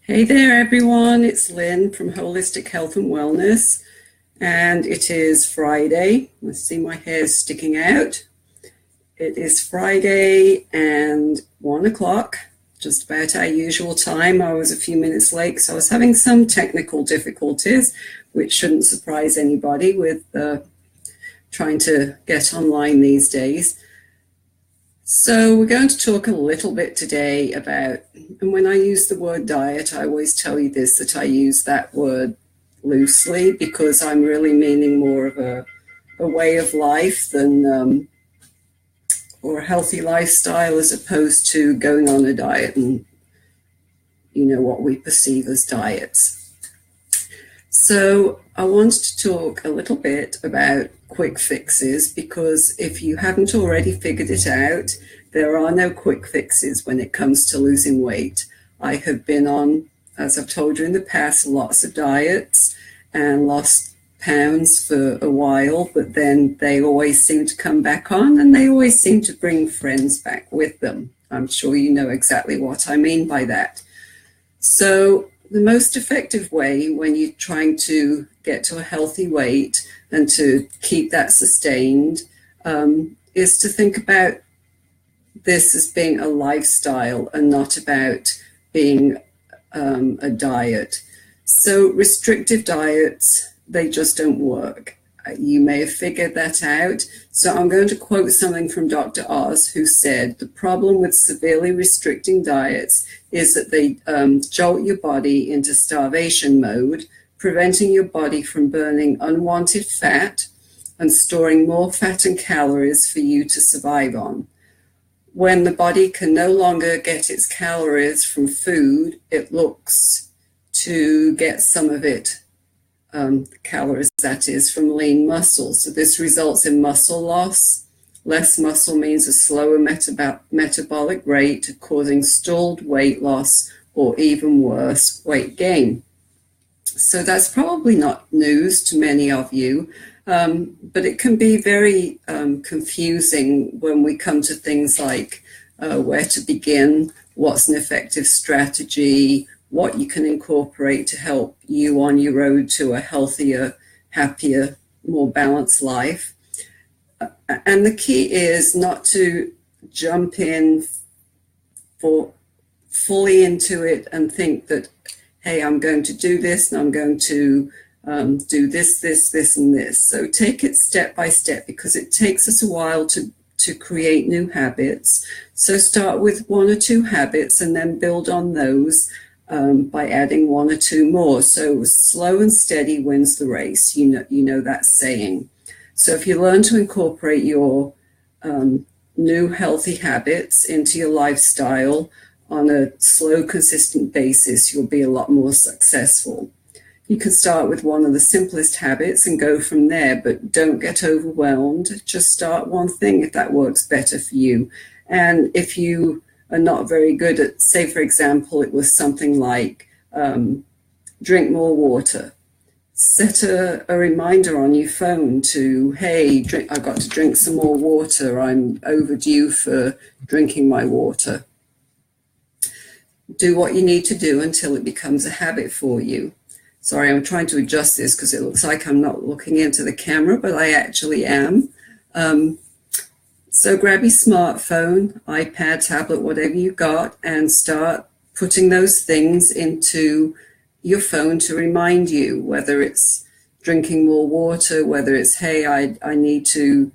Hey there, everyone. It's Lynn from Holistic Health and Wellness, and it is Friday. I see my hair's sticking out. It is Friday and 1 o'clock, just about our usual time. I was a few minutes late, so I was having some technical difficulties, which shouldn't surprise anybody with trying to get online these days. So we're going to talk a little bit today about, and when I use the word diet, I always tell you this, that I use that word loosely because I'm really meaning more of a way of life than, or a healthy lifestyle as opposed to going on a diet and, what we perceive as diets. So I wanted to talk a little bit about quick fixes because if you haven't already figured it out, there are no quick fixes when it comes to losing weight. I have been on, as I've told you in the past, lots of diets and lost pounds for a while, but then they always seem to come back on and they always seem to bring friends back with them. I'm sure you know exactly what I mean by that. So the most effective way when you're trying to get to a healthy weight and to keep that sustained is to think about this as being a lifestyle and not about being a diet. So restrictive diets, they just don't work. You may have figured that out. So I'm going to quote something from Dr. Oz, who said, the problem with severely restricting diets is that they jolt your body into starvation mode, preventing your body from burning unwanted fat and storing more fat and calories for you to survive on. When the body can no longer get its calories from food, it looks to get some of it calories, that is, from lean muscle. So this results in muscle loss. Less muscle means a slower metabolic rate, causing stalled weight loss or even worse, weight gain. So that's probably not news to many of you, but it can be very confusing when we come to things like where to begin, what's an effective strategy, what you can incorporate to help you on your road to a healthier, happier, more balanced life. And the key is not to jump in fully into it and think that, hey, I'm going to do this and I'm going to do this, and this. So take it step by step because it takes us a while to create new habits. So start with 1 or 2 habits and then build on those by adding 1 or 2 more. So slow and steady wins the race. You know that saying. So if you learn to incorporate your new healthy habits into your lifestyle on a slow, consistent basis, you'll be a lot more successful. You can start with one of the simplest habits and go from there, but don't get overwhelmed. Just start one thing if that works better for you. And if you are not very good at, say, for example, it was something like drink more water. Set a reminder on your phone to, hey, I've got to drink some more water. I'm overdue for drinking my water. Do what you need to do until it becomes a habit for you. Sorry, I'm trying to adjust this because it looks like I'm not looking into the camera, but I actually am. So grab your smartphone, iPad, tablet, whatever you got, and start putting those things into your phone to remind you, whether it's drinking more water, whether it's, hey, I need to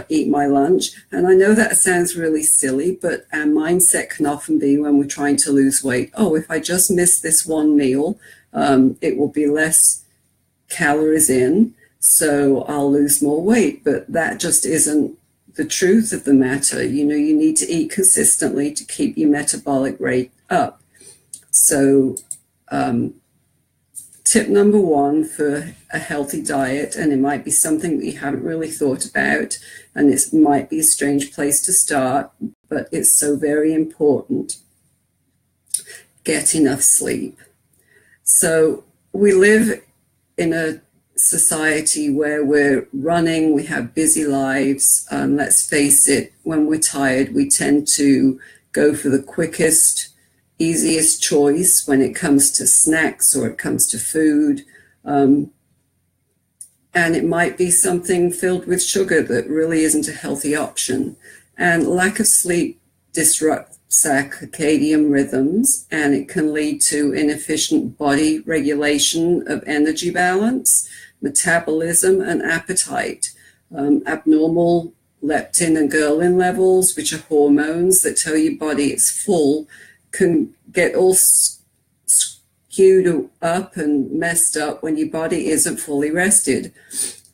eat my lunch. And I know that sounds really silly, but our mindset can often be when we're trying to lose weight, oh, if I just miss this one meal, it will be less calories in, so I'll lose more weight. But that just isn't the truth of the matter. You need to eat consistently to keep your metabolic rate up. So tip number 1 for a healthy diet, and it might be something that you haven't really thought about, and it might be a strange place to start, but it's so very important. Get enough sleep. So we live in a society where we're running, we have busy lives. Let's face it, when we're tired, we tend to go for the quickest, easiest choice when it comes to snacks or it comes to food. And it might be something filled with sugar that really isn't a healthy option. And lack of sleep disrupts circadian rhythms, and it can lead to inefficient body regulation of energy balance, metabolism, and appetite. Abnormal leptin and ghrelin levels, which are hormones that tell your body it's full, can get all skewed up and messed up when your body isn't fully rested.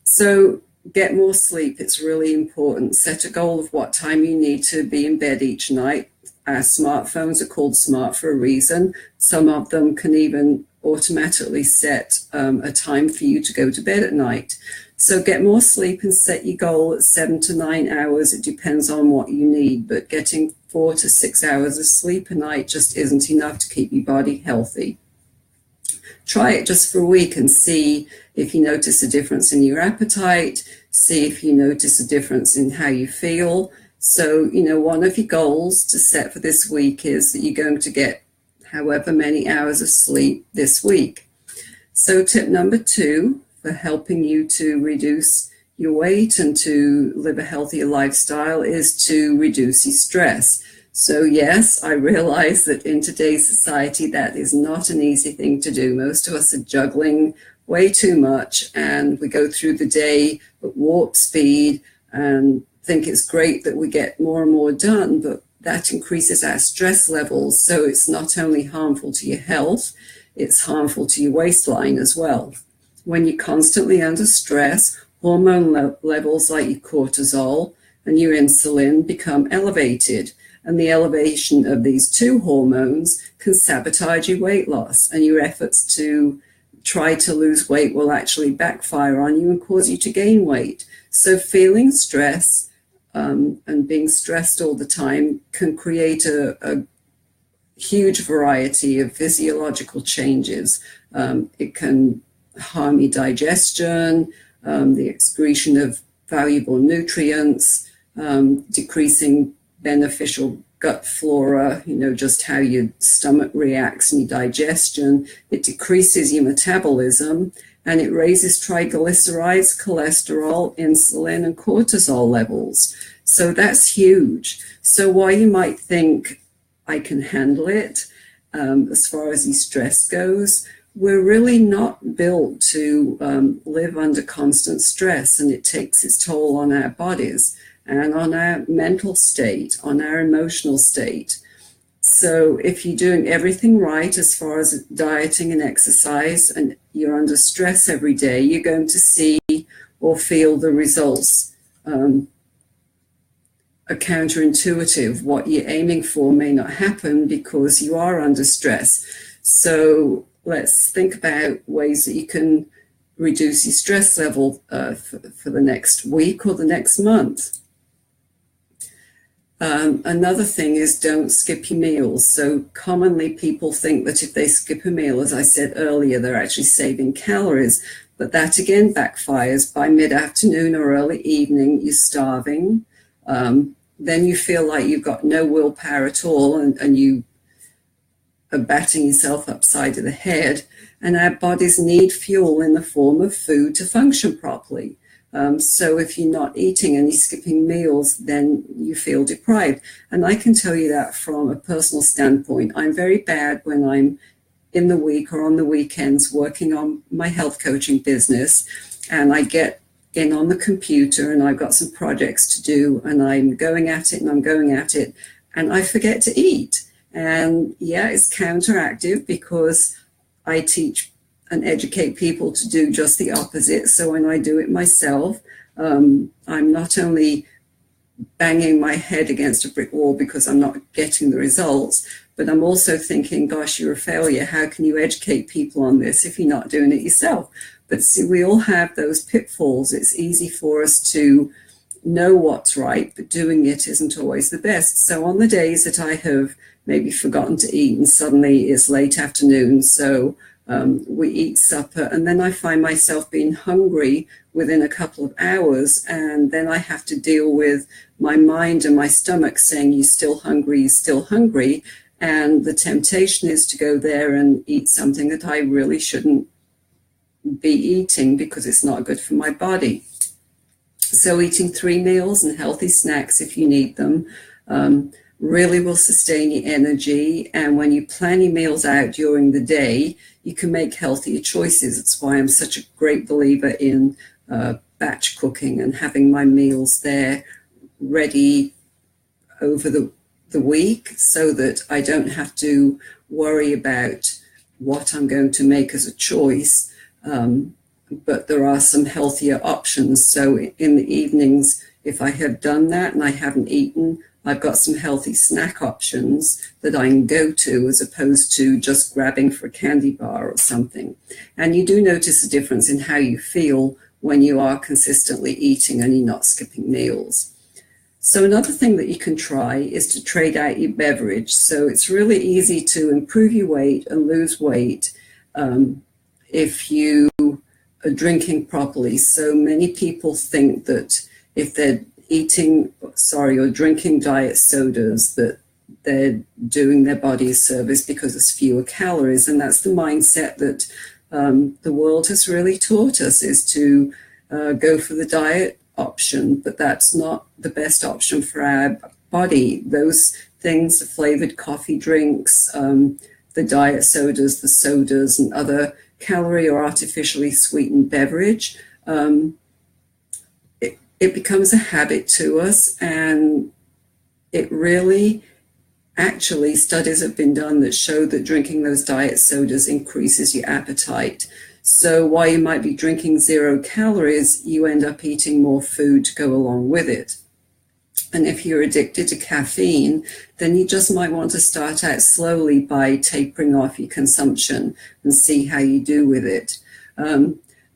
So get more sleep. It's really important. Set a goal of what time you need to be in bed each night. Our smartphones are called smart for a reason. Some of them can even automatically set a time for you to go to bed at night. So get more sleep and set your goal at 7 to 9 hours. It depends on what you need, but getting 4 to 6 hours of sleep a night just isn't enough to keep your body healthy. Try it just for a week and see if you notice a difference in your appetite, see if you notice a difference in how you feel. So, one of your goals to set for this week is that you're going to get however many hours of sleep this week. So tip number 2 for helping you to reduce your weight and to live a healthier lifestyle is to reduce your stress. So yes, I realize that in today's society, that is not an easy thing to do. Most of us are juggling way too much, and we go through the day at warp speed and think it's great that we get more and more done, but that increases our stress levels. So it's not only harmful to your health, it's harmful to your waistline as well. When you're constantly under stress, hormone levels like your cortisol and your insulin become elevated. And the elevation of these two hormones can sabotage your weight loss, and your efforts to try to lose weight will actually backfire on you and cause you to gain weight. So feeling stress and being stressed all the time can create a huge variety of physiological changes. It can harm your digestion, the excretion of valuable nutrients, decreasing beneficial gut flora, just how your stomach reacts and your digestion. It decreases your metabolism, and it raises triglycerides, cholesterol, insulin, and cortisol levels. So that's huge. So while you might think, I can handle it, as far as your stress goes, we're really not built to live under constant stress, and it takes its toll on our bodies and on our mental state, on our emotional state. So if you're doing everything right as far as dieting and exercise, and you're under stress every day, you're going to see or feel the results are counterintuitive. What you're aiming for may not happen because you are under stress. So let's think about ways that you can reduce your stress level for the next week or the next month. Another thing is don't skip your meals. So commonly people think that if they skip a meal, as I said earlier, they're actually saving calories. But that again backfires. By mid-afternoon or early evening, you're starving. Then you feel like you've got no willpower at all, and you are batting yourself upside of the head. And our bodies need fuel in the form of food to function properly. So if you're not eating and you're skipping meals, then you feel deprived. And I can tell you that from a personal standpoint. I'm very bad when I'm in the week or on the weekends working on my health coaching business, and I get in on the computer and I've got some projects to do, and I'm going at it and I forget to eat. And yeah, it's counteractive because I teach and educate people to do just the opposite. So when I do it myself, I'm not only banging my head against a brick wall because I'm not getting the results, but I'm also thinking, gosh, you're a failure. How can you educate people on this if you're not doing it yourself? But see, we all have those pitfalls. It's easy for us to know what's right, but doing it isn't always the best. So on the days that I have maybe forgotten to eat and suddenly it's late afternoon, so we eat supper, and then I find myself being hungry within a couple of hours, and then I have to deal with my mind and my stomach saying, you're still hungry, And the temptation is to go there and eat something that I really shouldn't be eating because it's not good for my body. So eating 3 meals and healthy snacks if you need them really will sustain your energy. And when you plan your meals out during the day, you can make healthier choices. That's why I'm such a great believer in batch cooking and having my meals there ready over the week so that I don't have to worry about what I'm going to make as a choice. But there are some healthier options. So in the evenings, if I have done that and I haven't eaten, I've got some healthy snack options that I can go to as opposed to just grabbing for a candy bar or something. And you do notice a difference in how you feel when you are consistently eating and you're not skipping meals. So another thing that you can try is to trade out your beverage. So it's really easy to improve your weight and lose weight if you are drinking properly. So many people think that if they're or drinking diet sodas, that they're doing their body a service because it's fewer calories. And that's the mindset that the world has really taught us, is to go for the diet option, but that's not the best option for our body. Those things, the flavored coffee drinks, the diet sodas, the sodas, and other calorie or artificially sweetened beverage, it becomes a habit to us. And it really, actually, studies have been done that show that drinking those diet sodas increases your appetite. So while you might be drinking 0 calories, you end up eating more food to go along with it. And if you're addicted to caffeine, then you just might want to start out slowly by tapering off your consumption and see how you do with it.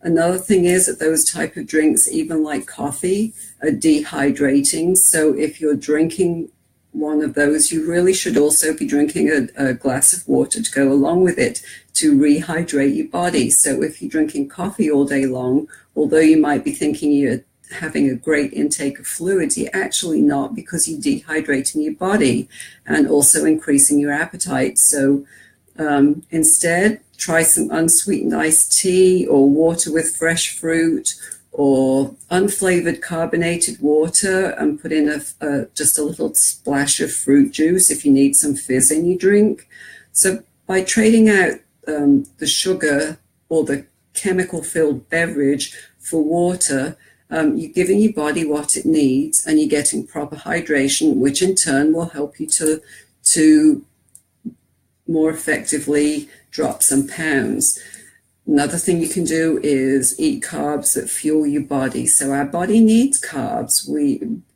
Another thing is that those type of drinks, even like coffee, are dehydrating. So if you're drinking one of those, you really should also be drinking a glass of water to go along with it to rehydrate your body. So if you're drinking coffee all day long, although you might be thinking you're having a great intake of fluids, you're actually not, because you're dehydrating your body and also increasing your appetite. So instead, try some unsweetened iced tea or water with fresh fruit or unflavored carbonated water, and put in just a little splash of fruit juice if you need some fizz in your drink. So by trading out the sugar or the chemical-filled beverage for water, you're giving your body what it needs and you're getting proper hydration, which in turn will help you to more effectively drop some pounds. Another thing you can do is eat carbs that fuel your body. So our body needs carbs.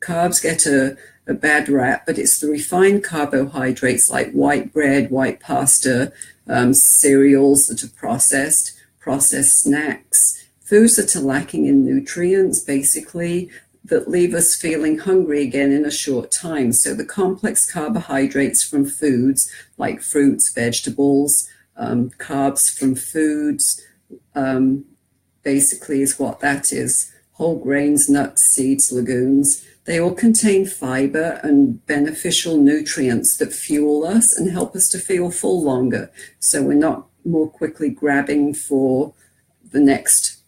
Carbs get a bad rap, but it's the refined carbohydrates like white bread, white pasta, cereals that are processed snacks, foods that are lacking in nutrients, basically, that leave us feeling hungry again in a short time. So the complex carbohydrates from foods like fruits, vegetables, carbs from foods, basically is what that is. Whole grains, nuts, seeds, legumes, they all contain fiber and beneficial nutrients that fuel us and help us to feel full longer. So we're not more quickly grabbing for the next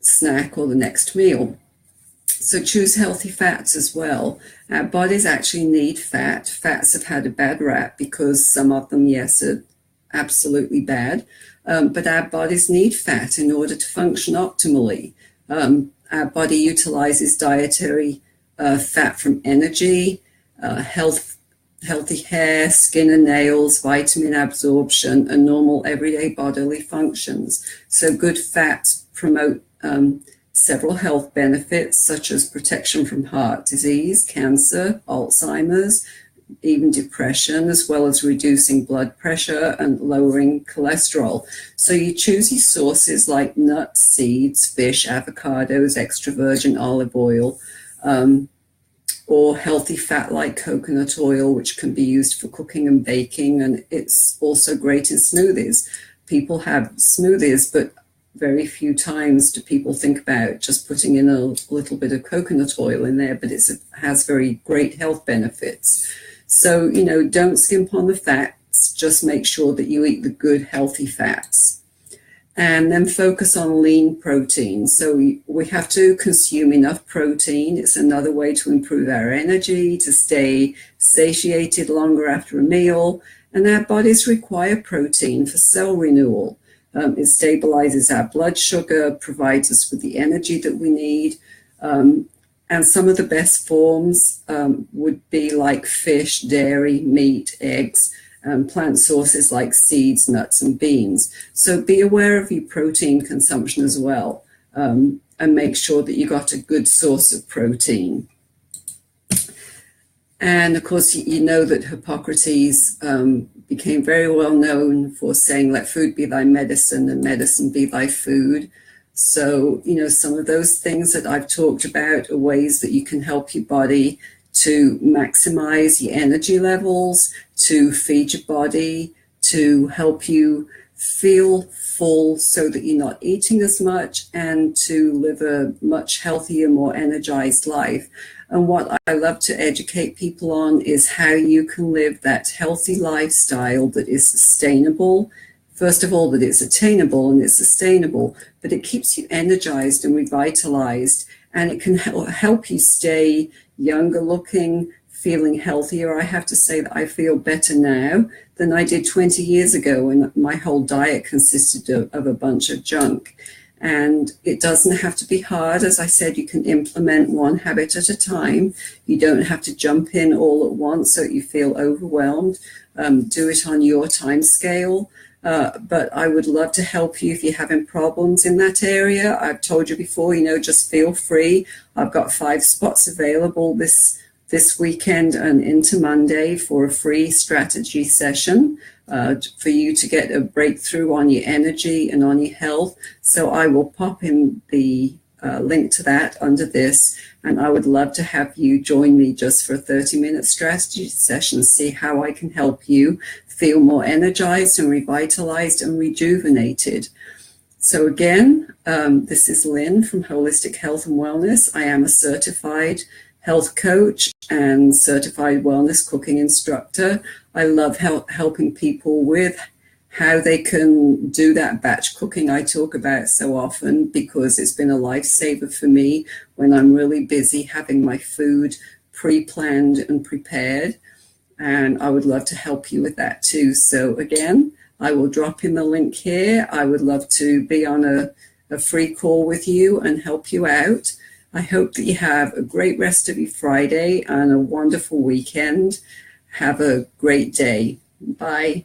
snack or the next meal. So choose healthy fats as well. Our bodies actually need fat. Fats have had a bad rap because some of them, yes, are absolutely bad, but our bodies need fat in order to function optimally. Our body utilizes dietary fat from energy, healthy hair, skin and nails, vitamin absorption, and normal everyday bodily functions. So good fats promote several health benefits, such as protection from heart disease, cancer, Alzheimer's, even depression, as well as reducing blood pressure and lowering cholesterol. So you choose your sources like nuts, seeds, fish, avocados, extra virgin olive oil, or healthy fat like coconut oil, which can be used for cooking and baking, and it's also great in smoothies. People have smoothies, but very few times do people think about just putting in a little bit of coconut oil in there, but it has very great health benefits. So, don't skimp on the fats, just make sure that you eat the good, healthy fats. And then focus on lean protein. So we have to consume enough protein. It's another way to improve our energy, to stay satiated longer after a meal. And our bodies require protein for cell renewal. It stabilizes our blood sugar, provides us with the energy that we need. And some of the best forms would be like fish, dairy, meat, eggs, plant sources like seeds, nuts, and beans. So be aware of your protein consumption as well, and make sure that you got a good source of protein. And of course, you know that Hippocrates became very well known for saying, let food be thy medicine and medicine be thy food. So, some of those things that I've talked about are ways that you can help your body to maximize your energy levels, to feed your body, to help you feel full so that you're not eating as much, and to live a much healthier, more energized life. And what I love to educate people on is how you can live that healthy lifestyle that is sustainable. First of all, that it's attainable and it's sustainable, but it keeps you energized and revitalized, and it can help you stay younger looking, feeling healthier. I have to say that I feel better now than I did 20 years ago when my whole diet consisted of a bunch of junk. And it doesn't have to be hard. As I said, you can implement one habit at a time. You don't have to jump in all at once so you feel overwhelmed. Do it on your time scale. But I would love to help you if you're having problems in that area. I've told you before, just feel free. I've got 5 spots available this weekend and into Monday for a free strategy session for you to get a breakthrough on your energy and on your health. So I will pop in the link to that under this, and I would love to have you join me just for a 30-minute strategy session, see how I can help you feel more energized and revitalized and rejuvenated. So again, this is Lynn from Holistic Health and Wellness. I am a certified health coach and certified wellness cooking instructor. I love helping people with how they can do that batch cooking I talk about so often, because it's been a lifesaver for me when I'm really busy having my food pre-planned and prepared. And I would love to help you with that too. So again, I will drop in the link here. I would love to be on a free call with you and help you out. I hope that you have a great rest of your Friday and a wonderful weekend. Have a great day. Bye.